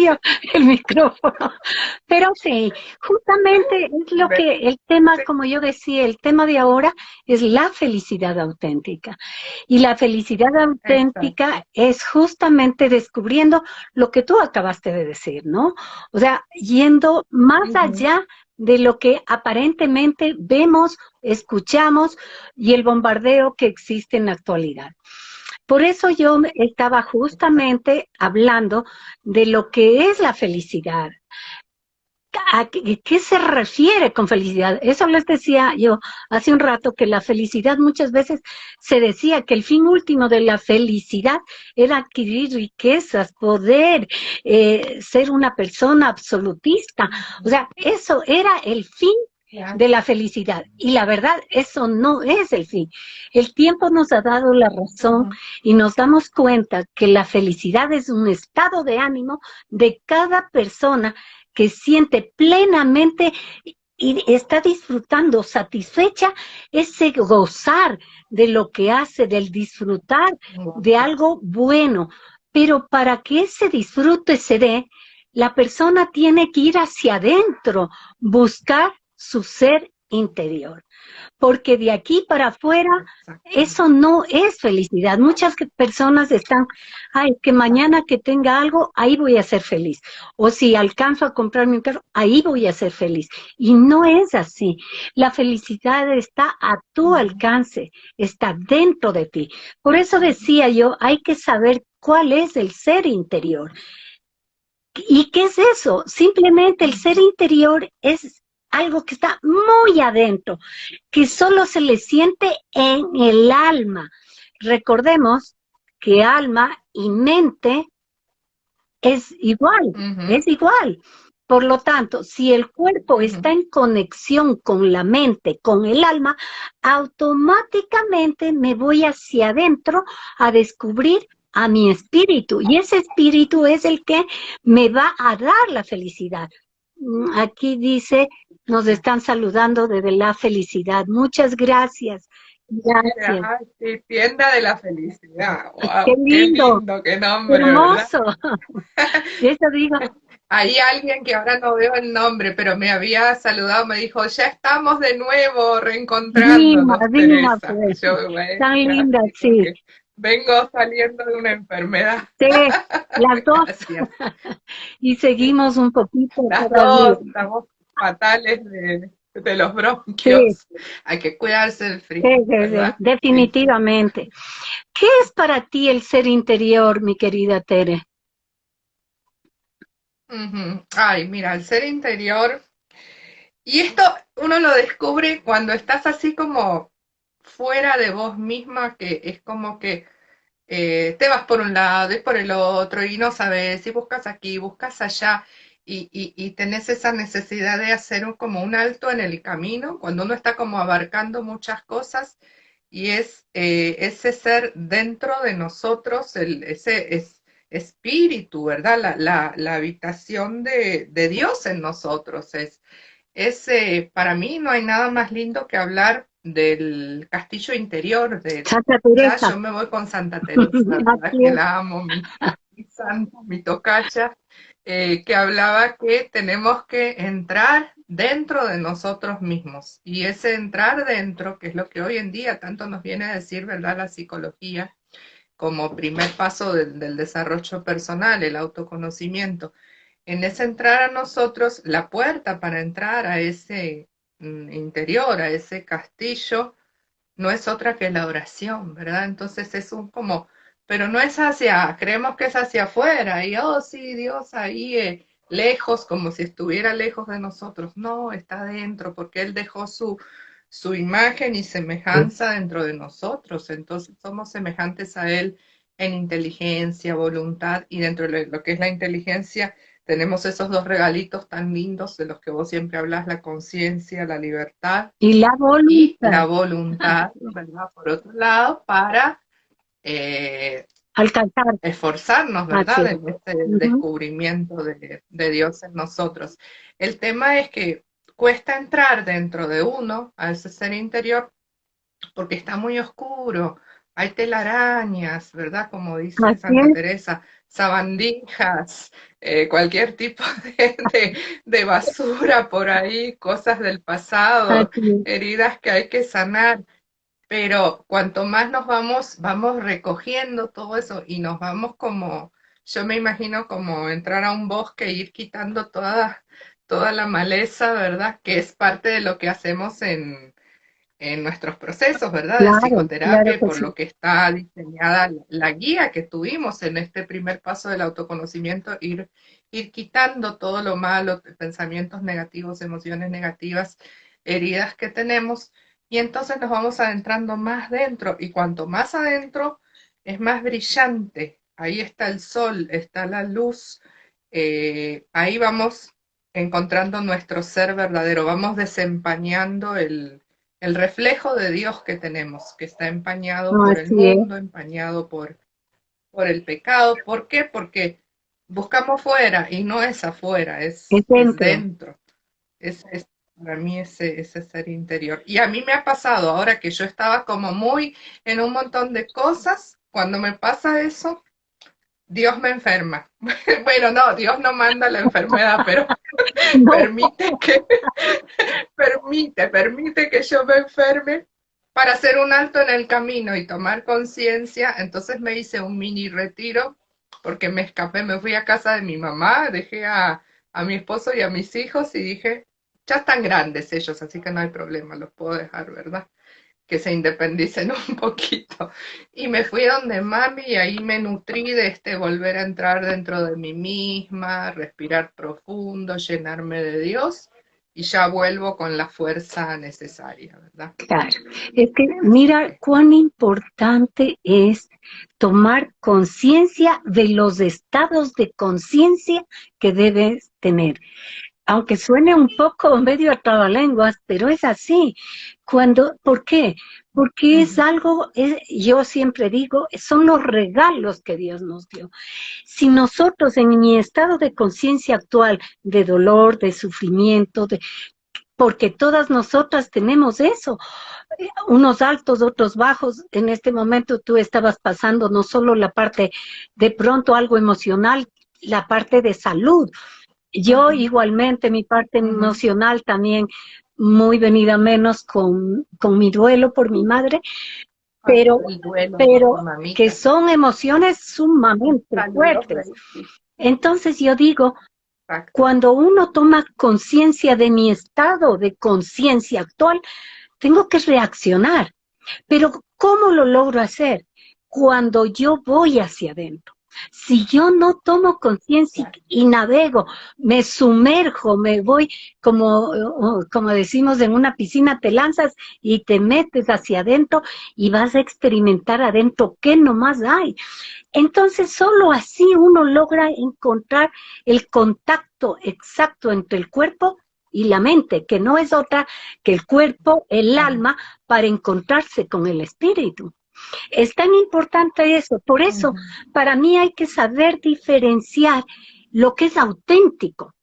tuyo el micrófono. Pero sí, justamente es lo Ve- que el tema, sí, como yo decía, el tema de ahora es la felicidad auténtica. Y la felicidad auténtica exacto. es justamente descubriendo lo que tú acabaste de decir, ¿no? O sea, yendo más Ujú. allá de lo que aparentemente vemos, escuchamos y el bombardeo que existe en la actualidad. Por eso yo estaba Exacto. justamente hablando de lo que es la felicidad. ¿Qué se refiere con felicidad? Eso les decía yo hace un rato, que la felicidad muchas veces se decía que el fin último de la felicidad era adquirir riquezas, poder, ser una persona absolutista. O Ujú. sea, eso era el fin Claro. de la felicidad. Y la verdad, eso no es el fin. El tiempo nos ha dado la razón Ujú. y nos damos cuenta que la felicidad es un estado de ánimo de cada persona que siente plenamente y está disfrutando, satisfecha ese gozar de lo que hace, del disfrutar de Gozo. algo bueno. Pero para que ese disfrute se dé, la persona tiene que ir hacia adentro, buscar su ser interior, porque de aquí para afuera eso Exactamente. no es felicidad. Muchas personas están, ay, que mañana que tenga algo, ahí voy a ser feliz. O si alcanzo a comprarme un carro, ahí voy a ser feliz. Y no es así. La felicidad está a tu Ujú. alcance, está dentro de ti. Por eso decía yo, hay que saber cuál es el ser interior. ¿Y qué es eso? Simplemente el ser Ujú. interior es algo que está muy adentro, que solo se le siente en el alma. Recordemos que alma y mente es igual, Ujú. es igual. Por lo tanto, si el cuerpo está Ujú. en conexión con la mente, con el alma, automáticamente me voy hacia adentro a descubrir a mi espíritu. Y ese espíritu es el que me va a dar la felicidad. Aquí dice, nos están saludando desde la felicidad. Muchas gracias. Dice, Gracias. ay, sí, tienda de la felicidad. Qué Wow, lindo, qué nombre, ¿verdad? hermoso. Eso digo, Hay alguien que ahora no veo el nombre, pero me había saludado, me dijo, ya estamos de nuevo Dina, reencontrándonos, Dina, Teresa. Y pues, yo, bueno, tan linda, gracias, sí. porque vengo saliendo de una enfermedad. Sí, las dos. Gracias. Y seguimos un poquito Las todavía. dos estamos fatales de los Sí, bronquios. Hay que cuidarse del sí, frío, sí, sí, ¿verdad? Sí, sí. definitivamente. ¿Qué es para ti el ser interior, mi querida Tere? Ujú. Ay, mira, el ser interior. Y esto uno lo descubre cuando estás así como fuera de vos misma, que es como que te vas por un lado y por el otro y no sabes, y buscas aquí, buscas allá, y tenés esa necesidad de hacer como un alto en el camino, cuando uno está como abarcando muchas cosas, y es ese ser dentro de nosotros, ese espíritu, ¿verdad? La habitación de Dios en nosotros para mí no hay nada más lindo que hablar del castillo interior Santa ya Teresa. yo me voy con Santa Teresa, ¿verdad? Así Que es. la amo, mi santa, mi tocaya, que hablaba que tenemos que entrar dentro de nosotros mismos. Y ese entrar dentro, que es lo que hoy en día tanto nos viene a decir, ¿verdad? La psicología, como primer paso del desarrollo personal, el autoconocimiento. En ese entrar a nosotros, la puerta para entrar a ese interior, a ese castillo, no es otra que la oración, ¿verdad? Entonces es un como, pero no es hacia, creemos que es hacia afuera y, oh, sí, Dios ahí lejos, como si estuviera lejos de nosotros. No, está dentro, porque Él dejó su imagen y semejanza dentro de nosotros. Entonces somos semejantes a Él en inteligencia, voluntad, y dentro de lo que es la inteligencia tenemos esos dos regalitos tan lindos de los que vos siempre hablas, la conciencia, la libertad Y la y voluntad. la voluntad, ¿verdad? Por otro lado, para eh, Alcanzar. esforzarnos, Así ¿verdad? es. En este Ujú. descubrimiento de Dios en nosotros. El tema es que cuesta entrar dentro de uno, a ese ser interior, porque está muy oscuro. hay telarañas, ¿verdad? Como dice Así Santa es, Teresa, sabandijas, cualquier tipo de basura por ahí, cosas del pasado, así es. heridas que hay que sanar. Pero cuanto más nos vamos recogiendo todo eso y nos vamos como, yo me imagino como entrar a un bosque e ir quitando toda la maleza, ¿verdad? Que es parte de lo que hacemos en nuestros procesos, ¿verdad? De Claro, claro psicoterapia y que por sí. lo que está diseñada la guía que tuvimos en este primer paso del autoconocimiento, ir quitando todo lo malo, pensamientos negativos, emociones negativas, heridas que tenemos, y entonces nos vamos adentrando más dentro, y cuanto más adentro, es más brillante. Ahí está el sol, está la luz, ahí vamos encontrando nuestro ser verdadero, vamos desempañando el reflejo de Dios que tenemos, que está empañado por el Así es, mundo, empañado por el pecado. ¿Por qué? Porque buscamos fuera y no es afuera, es es dentro. dentro. Es para mí ese ser interior. Y a mí me ha pasado ahora que yo estaba como muy en un montón de cosas, cuando me pasa eso, Dios me enferma. Bueno, no, Dios no manda la enfermedad, pero No, permite permite que yo me enferme para hacer un alto en el camino y tomar conciencia. Entonces me hice un mini retiro porque me escapé, me fui a casa de mi mamá, dejé a mi esposo y a mis hijos y dije, ya están grandes ellos, así que no hay problema, los puedo dejar, ¿verdad? Que se independicen un poquito. Y me fui donde mami y ahí me nutrí de volver a entrar dentro de mí misma, respirar profundo, llenarme de Dios y ya vuelvo con la fuerza necesaria, ¿verdad? claro. Es que Así mira que, cuán importante es tomar conciencia de los estados de conciencia que debes tener. Aunque suene un poco medio a trabalenguas, pero es así. ¿Por qué? Porque es ujú, algo, yo siempre digo, son los regalos que Dios nos dio. Si nosotros en mi estado de conciencia actual, de dolor, de sufrimiento, porque todas nosotras tenemos eso, unos altos, otros bajos. En este momento tú estabas pasando no solo la parte de pronto algo emocional, la parte de salud. Yo ujú, igualmente, mi parte ujú. emocional también muy venida menos con mi duelo por mi madre, Ay, pero, el duelo de pero tu que mamita. son emociones sumamente Saludos, fuertes. Daisy. Entonces yo digo, Exacto. cuando uno toma conciencia de mi estado de conciencia actual, tengo que reaccionar. Pero ¿cómo lo logro hacer? Cuando yo voy hacia adentro. Si yo no tomo conciencia Claro. y navego, me sumerjo, me voy como decimos en una piscina, te lanzas y te metes hacia adentro y vas a experimentar adentro qué nomás hay. Entonces, solo así uno logra encontrar el contacto exacto entre el cuerpo y la mente, que no es otra que el cuerpo, el Claro. alma, para encontrarse con el espíritu. Es tan importante eso. Por eso, Ujú, para mí hay que saber diferenciar lo que es auténtico.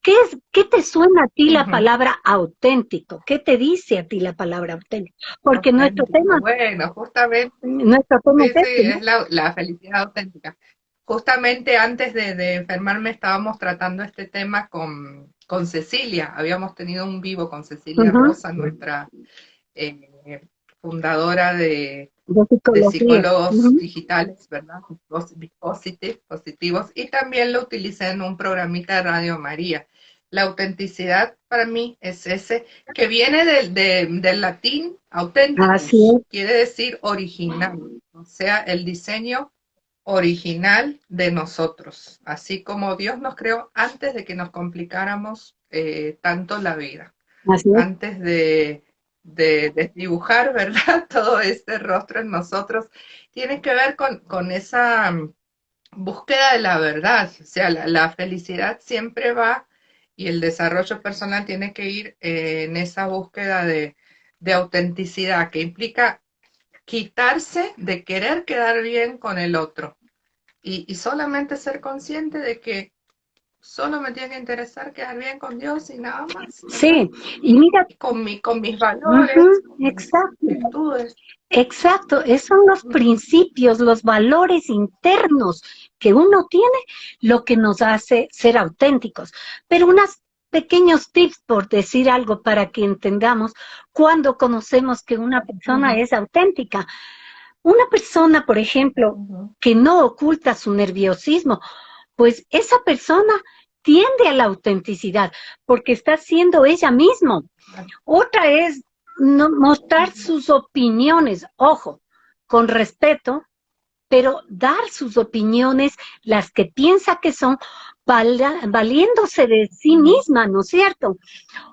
¿Qué te suena a ti la ujú. palabra auténtico? ¿Qué te dice a ti la palabra auténtico? Porque Auténtico. Bueno, justamente. nuestro tema Sí, es sí, este, ¿no? es la felicidad auténtica. Justamente antes de enfermarme estábamos tratando este tema con Cecilia. Habíamos tenido un vivo con Cecilia Ujú. Rosa, nuestra eh, fundadora De de psicología. psicólogos Ujú. digitales, ¿verdad? Positivos. Y también lo utilicé en un programita de Radio María. La autenticidad para mí es ese que viene del latín Así authenticus, es, quiere decir original, o sea, el diseño original de nosotros, así como Dios nos creó antes de que nos complicáramos tanto la vida, así es. antes de desdibujar, ¿verdad? Todo este rostro en nosotros, tiene que ver con esa búsqueda de la verdad, o sea, la felicidad siempre va y el desarrollo personal tiene que ir en esa búsqueda de autenticidad, que implica quitarse de querer quedar bien con el otro y solamente ser consciente de que solo me tiene que interesar quedar bien con Dios y nada más, ¿verdad? Sí, y mira, Con mis ujú, valores, con mis exacto. virtudes. Exacto, esos son los principios, los valores internos que uno tiene, lo que nos hace ser auténticos. Pero unos pequeños tips, por decir algo, para que entendamos cuando conocemos que una persona Ujú, es auténtica. Una persona, por ejemplo, ujú, que no oculta su nerviosismo, pues esa persona tiende a la autenticidad porque está siendo ella misma. claro, Otra es no, mostrar ujú, sus opiniones, ojo, con respeto, pero dar sus opiniones, las que piensa que son, valiéndose de sí ujú, misma, ¿no es cierto?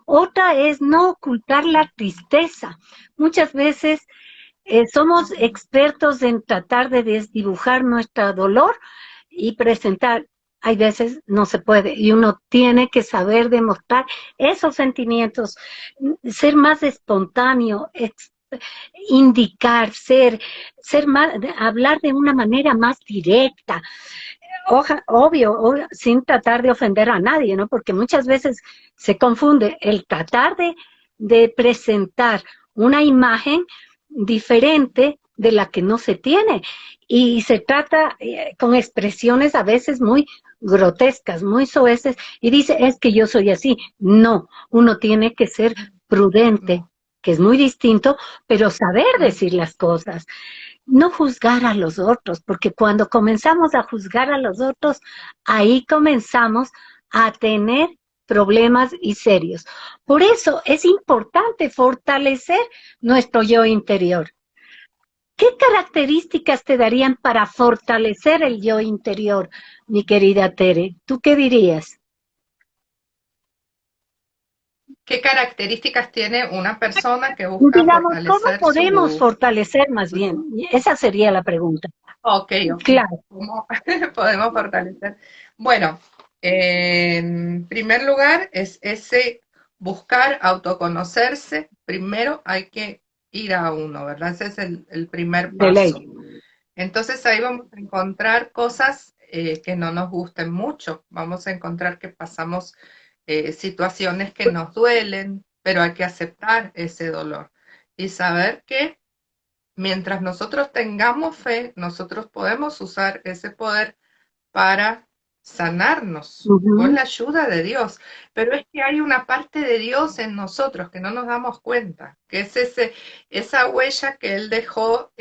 Otra es no ocultar la tristeza. Muchas veces somos ujú. expertos en tratar de desdibujar nuestro dolor y presentar. Hay veces no se puede y uno tiene que saber demostrar esos sentimientos, ser más espontáneo, indicar, ser más, hablar de una manera más directa, obvio, sin tratar de ofender a nadie, ¿no? Porque muchas veces se confunde el tratar de presentar una imagen diferente de la que no se tiene. Y se trata con expresiones a veces muy grotescas, muy soeces, y dice, es que yo soy así. No, uno tiene que ser prudente, No, que es muy distinto, pero saber mm, decir las cosas, no juzgar a los otros, porque cuando comenzamos a juzgar a los otros, ahí comenzamos a tener problemas y serios. Por eso es importante fortalecer nuestro yo interior. ¿Qué características te darían para fortalecer el yo interior, mi querida Tere? ¿Tú qué dirías? ¿qué características tiene una persona que busca Digamos, ¿cómo fortalecer podemos su... fortalecer más bien? Esa sería la pregunta. Ok, ok. Claro. ¿Cómo podemos fortalecer? Bueno, en primer lugar es ese buscar autoconocerse. Primero hay que ir a uno, ¿verdad? Ese es el primer De ley. paso. Entonces ahí vamos a encontrar cosas que no nos gusten mucho. Vamos a encontrar que pasamos situaciones que nos duelen, pero hay que aceptar ese dolor y saber que mientras nosotros tengamos fe, nosotros podemos usar ese poder para sanarnos con Ujú. la ayuda de Dios. Pero es que hay una parte de Dios en nosotros que no nos damos cuenta, que es esa huella que Él dejó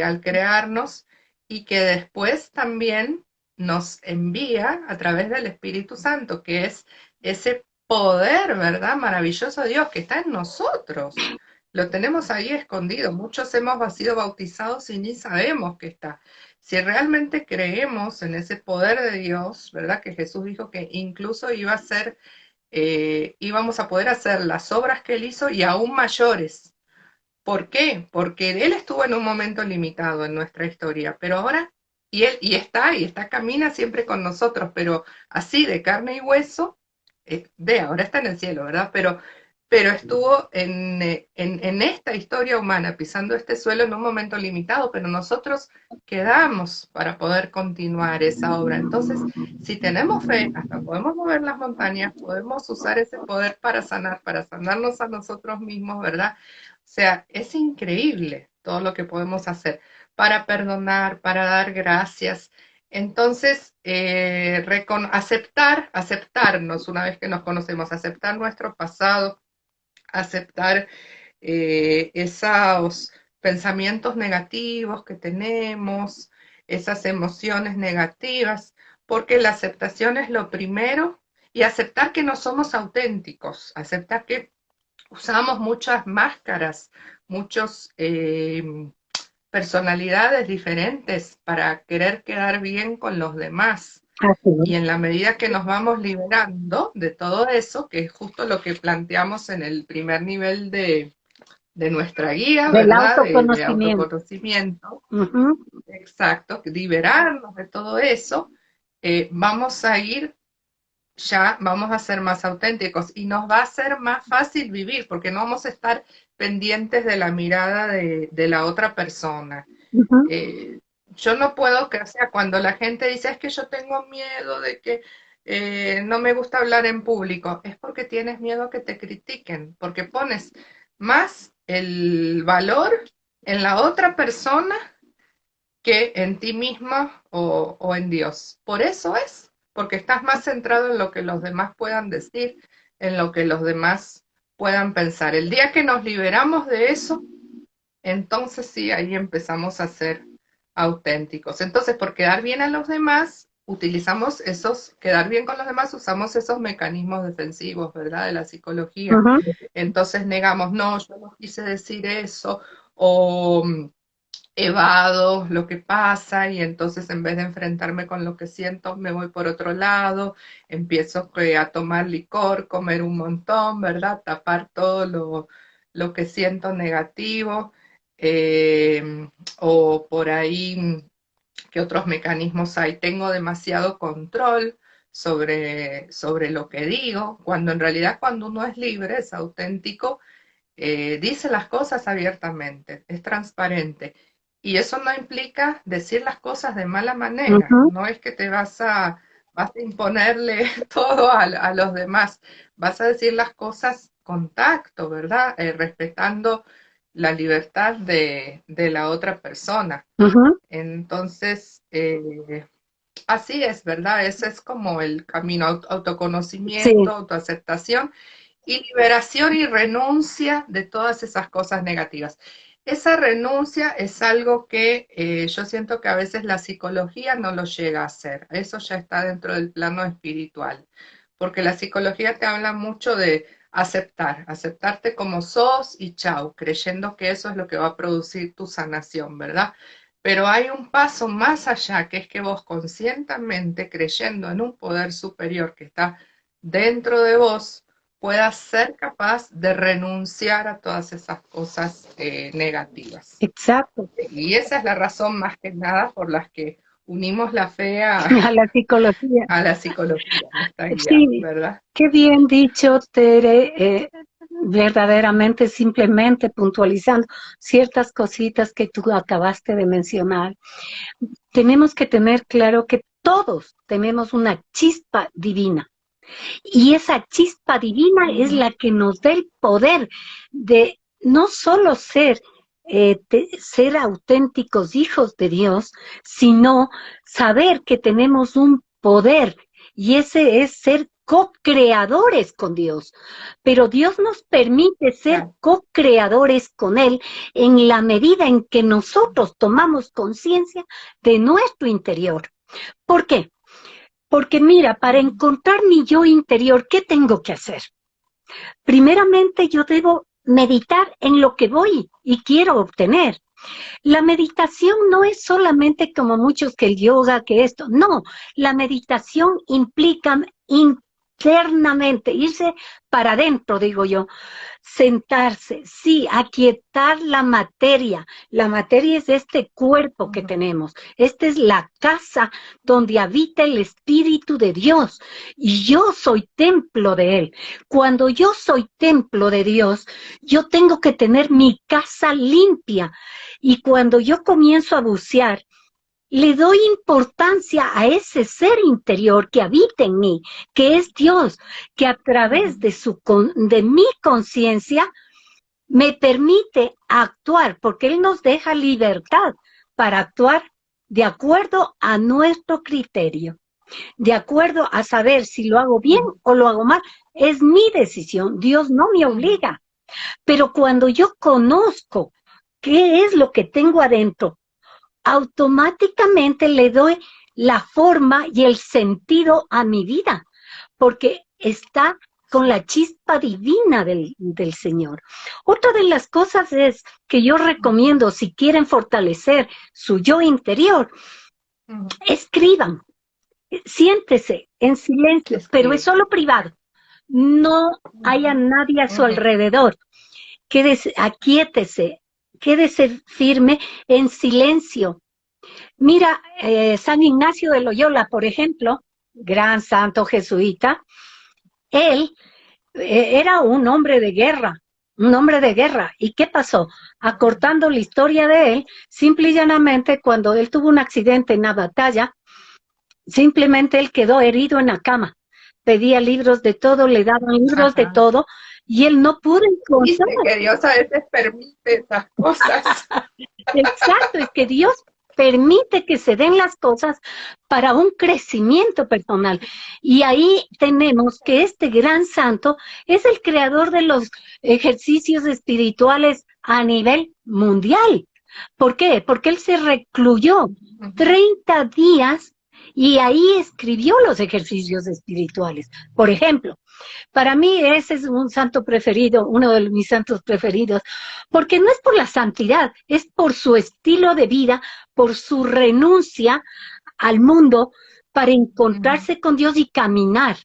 al crearnos y que después también nos envía a través del Espíritu Santo, que es ese poder, ¿verdad? Maravilloso de Dios que está en nosotros. Lo tenemos ahí escondido. Muchos hemos sido bautizados y ni sabemos que está. Si realmente creemos en ese poder de Dios, ¿verdad? Que Jesús dijo que incluso iba a ser, íbamos a poder hacer las obras que él hizo y aún mayores. ¿Por qué? Porque él estuvo en un momento limitado en nuestra historia, pero ahora, y está, camina siempre con nosotros, pero así de carne y hueso, ahora está en el cielo, ¿verdad? Pero estuvo en esta historia humana, pisando este suelo en un momento limitado, pero nosotros quedamos para poder continuar esa obra. Entonces, si tenemos fe, hasta podemos mover las montañas, podemos usar ese poder para sanarnos a nosotros mismos, ¿verdad? O sea, es increíble todo lo que podemos hacer para perdonar, para dar gracias. Entonces, aceptarnos una vez que nos conocemos, aceptar nuestro pasado, aceptar esos pensamientos negativos que tenemos, esas emociones negativas, porque la aceptación es lo primero y aceptar que no somos auténticos, aceptar que usamos muchas máscaras, muchos personalidades diferentes para querer quedar bien con los demás. Así Y es. en la medida que nos vamos liberando de todo eso, que es justo lo que planteamos en el primer nivel de nuestra guía, Del ¿verdad? De autoconocimiento. autoconocimiento, Ujú. exacto, liberarnos de todo eso, vamos a ir ya vamos a ser más auténticos y nos va a ser más fácil vivir porque no vamos a estar pendientes de la mirada de la otra persona. Ujú. Eh, yo no puedo, o sea, cuando la gente dice es que yo tengo miedo de que no me gusta hablar en público, es porque tienes miedo a que te critiquen, porque pones más el valor en la otra persona que en ti mismo o en Dios. Por eso es, porque estás más centrado en lo que los demás puedan decir, en lo que los demás puedan pensar. El día que nos liberamos de eso, entonces sí, ahí empezamos a ser auténticos. Entonces, por quedar bien a los demás, utilizamos quedar bien con los demás, usamos esos mecanismos defensivos, ¿verdad? De la psicología. Ujú. Entonces negamos, no, yo no quise decir eso, o evado lo que pasa y entonces en vez de enfrentarme con lo que siento me voy por otro lado, empiezo a tomar licor, comer un montón, ¿verdad? Tapar todo lo que siento negativo o por ahí, ¿qué otros mecanismos hay? Tengo demasiado control sobre lo que digo, cuando en realidad cuando uno es libre, es auténtico, dice las cosas abiertamente, es transparente. Y eso no implica decir las cosas de mala manera, Ujú. no es que vas a imponerle todo a los demás, vas a decir las cosas con tacto, ¿verdad? Respetando la libertad de la otra persona. Ujú. Entonces, así es, ¿verdad? Ese es como el camino, Sí, autoconocimiento, autoaceptación y liberación y renuncia de todas esas cosas negativas. Esa renuncia es algo que yo siento que a veces la psicología no lo llega a hacer. Eso ya está dentro del plano espiritual, porque la psicología te habla mucho de aceptarte como sos y chau, creyendo que eso es lo que va a producir tu sanación, ¿verdad? Pero hay un paso más allá, que es que vos conscientemente, creyendo en un poder superior que está dentro de vos, puedas ser capaz de renunciar a todas esas cosas negativas. exacto. Y esa es la razón más que nada por las que unimos la fe A la psicología. a la psicología, esta guía, Sí, ¿verdad? qué bien dicho, Tere, verdaderamente, simplemente puntualizando ciertas cositas que tú acabaste de mencionar. Tenemos que tener claro que todos tenemos una chispa divina y esa chispa divina es Ujú. la que nos da el poder de no solo ser auténticos hijos de Dios, sino saber que tenemos un poder y ese es ser co-creadores con Dios. Pero Dios nos permite ser Claro, co-creadores con Él en la medida en que nosotros tomamos conciencia de nuestro interior. ¿Por qué? Porque mira, para encontrar mi yo interior, ¿qué tengo que hacer? Primeramente, yo debo meditar en lo que voy y quiero obtener. La meditación no es solamente como muchos que el yoga, que esto, no, la meditación implica internamente, irse para adentro, digo yo, sentarse, sí, aquietar la materia. La materia es este cuerpo que ujú, tenemos. Esta es la casa donde habita el Espíritu de Dios y yo soy templo de Él. Cuando yo soy templo de Dios, yo tengo que tener mi casa limpia y cuando yo comienzo a bucear, le doy importancia a ese ser interior que habita en mí, que es Dios, que a través ujú. de mi conciencia me permite actuar, porque Él nos deja libertad para actuar de acuerdo a nuestro criterio, de acuerdo a saber si lo hago bien Ujú, o lo hago mal. Es mi decisión, Dios no me ujú, obliga, pero cuando yo conozco qué es lo que tengo adentro, automáticamente le doy la forma y el sentido a mi vida, porque está con sí, la chispa divina del Señor. Otra de las cosas es que yo ujú, recomiendo, si quieren fortalecer su yo interior, ujú. escriban, siéntese en silencio, pero es Escribe. solo privado. No haya Ujú, nadie a su ujú, alrededor. Quédese, aquíétese, quédese firme en silencio. Mira, San Ignacio de Loyola, por ejemplo, gran santo jesuita, él era un hombre de guerra. ¿Y qué pasó? Acortando la historia de él, simple y llanamente, cuando él tuvo un accidente en la batalla, Simplemente él quedó herido en la cama. Pedía libros de todo, le daban libros de Ajá. todo, y él no pudo encontrar. Viste que Dios a veces permite esas cosas. Exacto, es que Dios permite que se den las cosas para un crecimiento personal. Y ahí tenemos que este gran santo es el creador de los ejercicios espirituales a nivel mundial. ¿Por qué? Porque él se recluyó Ujú, 30 días y ahí escribió los ejercicios espirituales. Por ejemplo, para mí ese es un santo preferido, uno de mis santos preferidos, porque no es por la santidad, es por su estilo de vida, por su renuncia al mundo para ujú, encontrarse con Dios y caminar.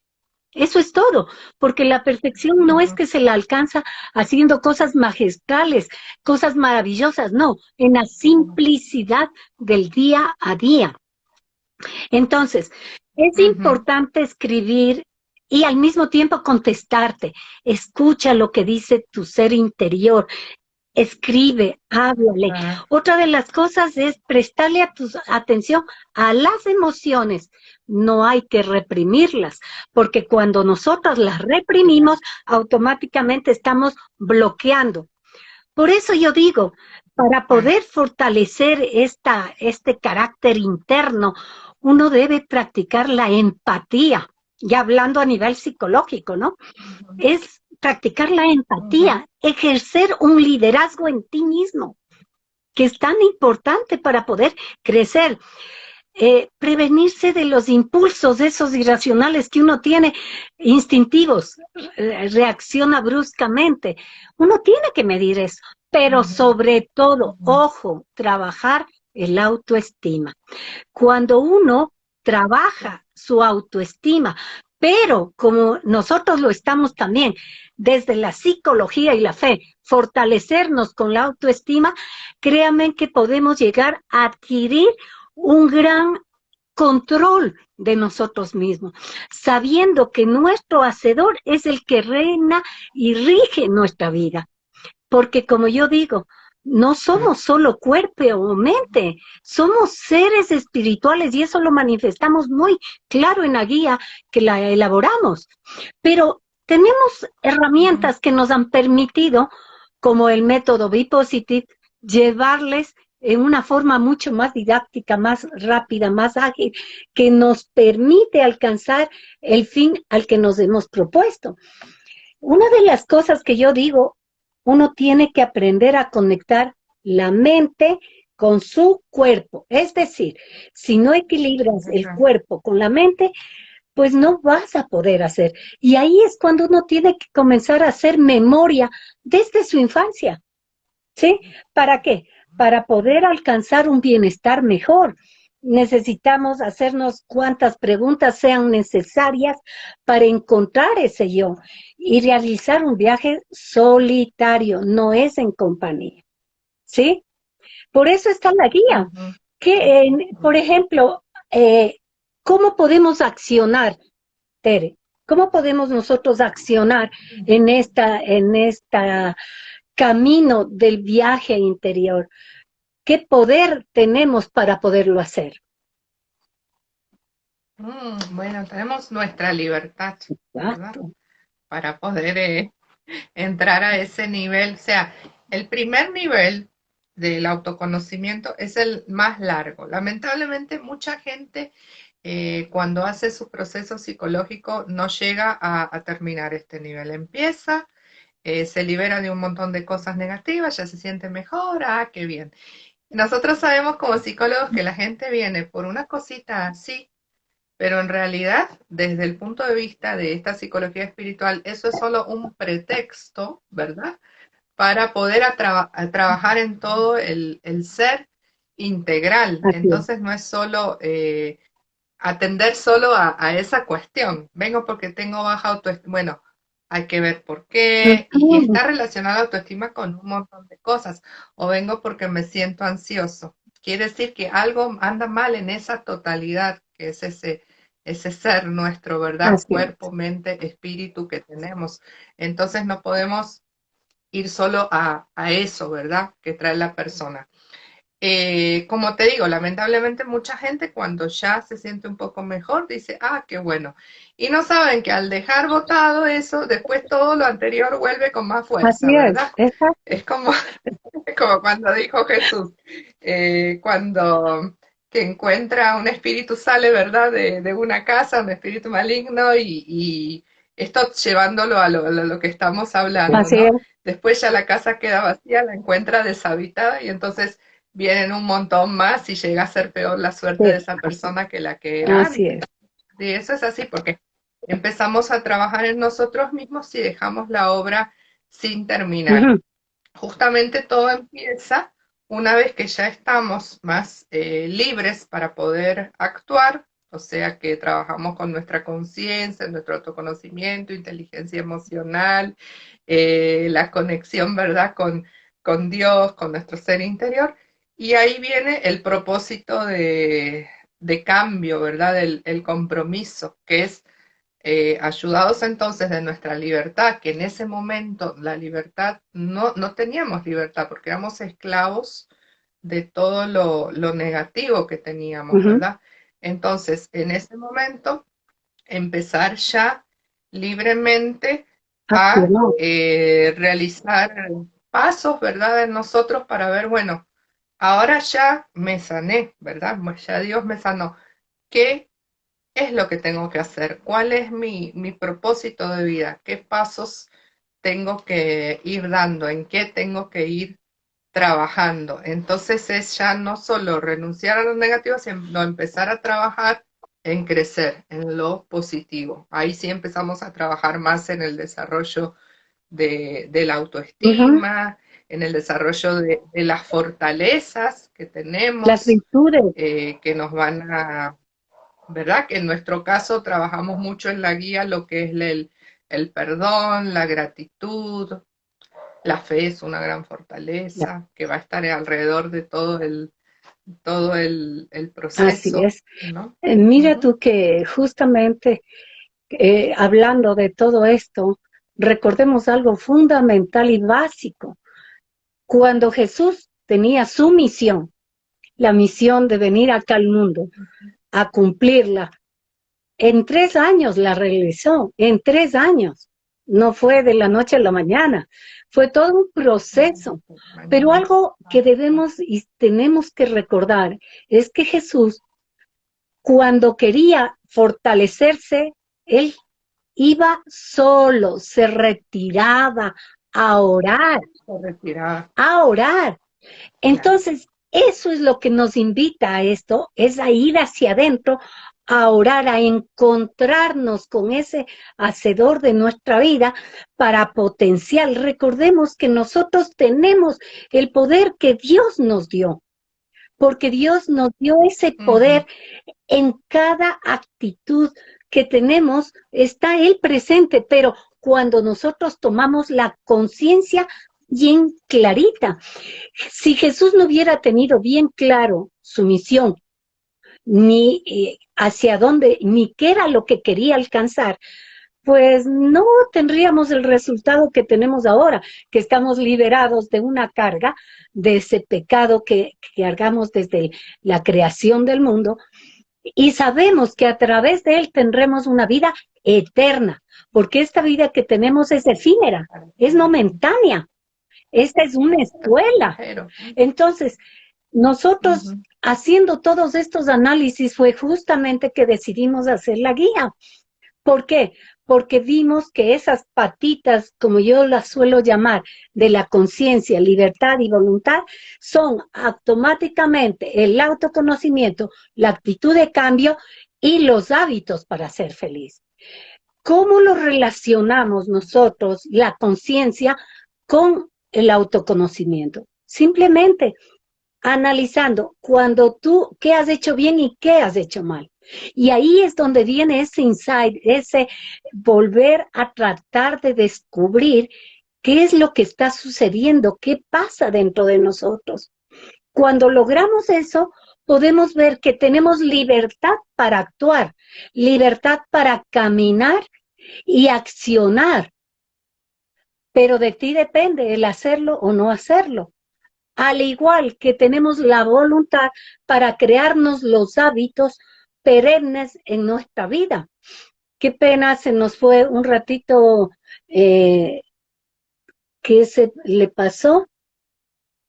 Eso es todo, porque la perfección no es ujú, que se la alcanza haciendo cosas magistrales, cosas maravillosas, no, en la simplicidad del día a día. Entonces, es ujú. importante escribir y al mismo tiempo contestarte. Escucha lo que dice tu ser interior. Escribe, háblale. Ah, Otra de las cosas es prestarle a tu atención a las emociones. No hay que reprimirlas, porque cuando nosotros las reprimimos, automáticamente estamos bloqueando. Por eso yo digo, para ah, poder fortalecer este carácter interno, uno debe practicar la empatía, ya hablando a nivel psicológico, ¿no? ujú, Es practicar la ujú, empatía, ejercer un liderazgo en ti mismo, que es tan importante para poder crecer. Prevenirse de los impulsos esos irracionales que uno tiene, instintivos, reacciona bruscamente. Uno tiene que medir eso, pero ujú, sobre todo, ujú, ojo, trabajar el autoestima. Cuando uno trabaja su autoestima, pero como nosotros lo estamos también desde la psicología y la fe, fortalecernos con la autoestima, créanme que podemos llegar a adquirir un gran control de nosotros mismos, sabiendo que nuestro hacedor es el que reina y rige nuestra vida. Porque como yo digo, no somos solo cuerpo o mente, somos seres espirituales y eso lo manifestamos muy claro en la guía que la elaboramos. Pero tenemos ujú. herramientas que nos han permitido, como el método Be-Positive, llevarles en una forma mucho más didáctica, más rápida, más ágil, que nos permite alcanzar el fin al que nos hemos propuesto. Una de las cosas que yo digo, uno tiene que aprender a conectar la mente con su cuerpo. Es decir, si no equilibras el Ajá. cuerpo con la mente, pues no vas a poder hacer. Y ahí es cuando uno tiene que comenzar a hacer memoria desde su infancia. ¿Sí? ¿Para qué? Para poder alcanzar un bienestar mejor. Necesitamos hacernos cuantas preguntas sean necesarias para encontrar ese yo y realizar un viaje solitario, no es en compañía. ¿Sí? Por eso está la guía. Ujú, Que, por ejemplo, ¿cómo podemos accionar, Tere? ¿Cómo podemos nosotros accionar en esta camino del viaje interior? ¿Qué poder tenemos para poderlo hacer? Bueno, tenemos nuestra libertad, ¿verdad? Exacto. Para poder entrar a ese nivel. O sea, el primer nivel del autoconocimiento es el más largo. Lamentablemente, mucha gente cuando hace su proceso psicológico no llega a terminar este nivel. Empieza, se libera de un montón de cosas negativas, ya se siente mejor, ah, qué bien. Nosotros sabemos como psicólogos que la gente viene por una cosita así, pero en realidad, desde el punto de vista de esta psicología espiritual, eso es solo un pretexto, ¿verdad? Para poder a trabajar en todo el ser integral. Así es. Entonces no es solo atender solo a esa cuestión. Vengo porque tengo baja autoestima. Bueno, hay que ver por qué. Y Ujú. está relacionada la autoestima con un montón de cosas. O vengo porque me siento ansioso. Quiere decir que algo anda mal en esa totalidad, que es ese ser nuestro, ¿verdad? Así es. Cuerpo, mente, espíritu que tenemos. Entonces no podemos ir solo a eso, ¿verdad? Que trae la persona. como te digo, lamentablemente mucha gente cuando ya se siente un poco mejor dice, ah, qué bueno. Y no saben que al dejar botado eso, después todo lo anterior vuelve con más fuerza, Así es, ¿verdad? esa, Es como, es como cuando dijo Jesús, cuando que encuentra un espíritu sale, ¿verdad? De una casa, un espíritu maligno y esto llevándolo a lo que estamos hablando, así ¿no? es, Después ya la casa queda vacía, la encuentra deshabitada y entonces vienen un montón más y llega a ser peor la suerte de sí, esa persona que la que era así antes. es. Y eso es así porque empezamos a trabajar en nosotros mismos y dejamos la obra sin terminar. Ujú, Justamente todo empieza una vez que ya estamos más libres para poder actuar, o sea que trabajamos con nuestra conciencia, nuestro autoconocimiento, inteligencia emocional, la conexión, ¿verdad?, con Dios, con nuestro ser interior, y ahí viene el propósito de cambio, ¿verdad?, el compromiso, que es ayudados entonces de nuestra libertad, que en ese momento la libertad no teníamos libertad porque éramos esclavos de todo lo negativo que teníamos, ujú, ¿verdad? Entonces, en ese momento, empezar ya libremente a accionó. realizar pasos, ¿verdad? En nosotros para ver, bueno, ahora ya me sané, ¿verdad? Pues ya Dios me sanó. ¿Qué es lo que tengo que hacer? ¿Cuál es mi propósito de vida? ¿Qué pasos tengo que ir dando? ¿En qué tengo que ir trabajando? Entonces es ya no solo renunciar a lo negativo, sino empezar a trabajar en crecer, en lo positivo. Ahí sí empezamos a trabajar más en el desarrollo de la Ujú, autoestima, en el desarrollo de las fortalezas que las tenemos, virtudes, que nos van a, ¿verdad? Que en nuestro caso trabajamos mucho en la guía lo que es el perdón, la gratitud, la fe es una gran fortaleza que va a estar alrededor de todo el así proceso, es. ¿no? Mira Ujú. tú que justamente hablando de todo esto, recordemos algo fundamental y básico. Cuando Jesús tenía su misión, la misión de venir acá al mundo a cumplirla, en 3 años la realizó, en 3 años. No fue de la noche a la mañana, fue todo un proceso. Pero algo que debemos y tenemos que recordar es que Jesús, cuando quería fortalecerse, él iba solo, se retiraba a orar, Retirada, a orar. claro. Entonces, eso es lo que nos invita a esto, es a ir hacia adentro, a orar, a encontrarnos con ese hacedor de nuestra vida para potenciar. Recordemos que nosotros tenemos el poder que Dios nos dio, porque Dios nos dio ese Ujú. poder en cada actitud que tenemos, está Él presente, pero cuando nosotros tomamos la conciencia bien clarita, si Jesús no hubiera tenido bien claro su misión, ni hacia dónde, ni qué era lo que quería alcanzar, pues no tendríamos el resultado que tenemos ahora, que estamos liberados de una carga, de ese pecado que cargamos desde la creación del mundo, y sabemos que a través de él tendremos una vida eterna, porque esta vida que tenemos es efímera, es momentánea, esta es una escuela. Pero, Entonces, nosotros ujú. haciendo todos estos análisis fue justamente que decidimos hacer la guía. ¿Por qué? Porque vimos que esas patitas, como yo las suelo llamar, de la conciencia, libertad y voluntad, son automáticamente el autoconocimiento, la actitud de cambio y los hábitos para ser feliz. ¿Cómo lo relacionamos nosotros, la conciencia, con el autoconocimiento? Simplemente analizando cuando tú, qué has hecho bien y qué has hecho mal. Y ahí es donde viene ese insight, ese volver a tratar de descubrir qué es lo que está sucediendo, qué pasa dentro de nosotros. Cuando logramos eso, podemos ver que tenemos libertad para actuar, libertad para caminar y accionar, pero de ti depende el hacerlo o no hacerlo. al igual que tenemos la voluntad para crearnos los hábitos perennes en nuestra vida. Qué pena, se nos fue un ratito eh, que se le pasó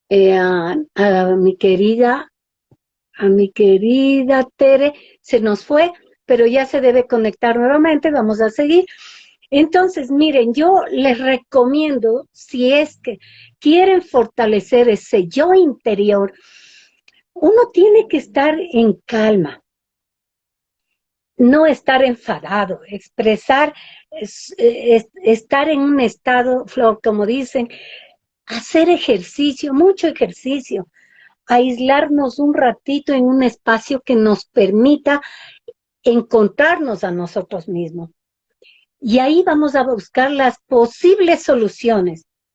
a mi querida Tere, se nos fue, pero ya se debe conectar nuevamente, vamos a seguir. Entonces, miren, yo les recomiendo, si es que quieren fortalecer ese yo interior, uno tiene que estar en calma, no estar enfadado, expresar, estar en un estado, Flor, como dicen, hacer ejercicio, mucho ejercicio, aislarnos un ratito en un espacio que nos permita encontrarnos a nosotros mismos. Y ahí vamos a buscar las posibles soluciones.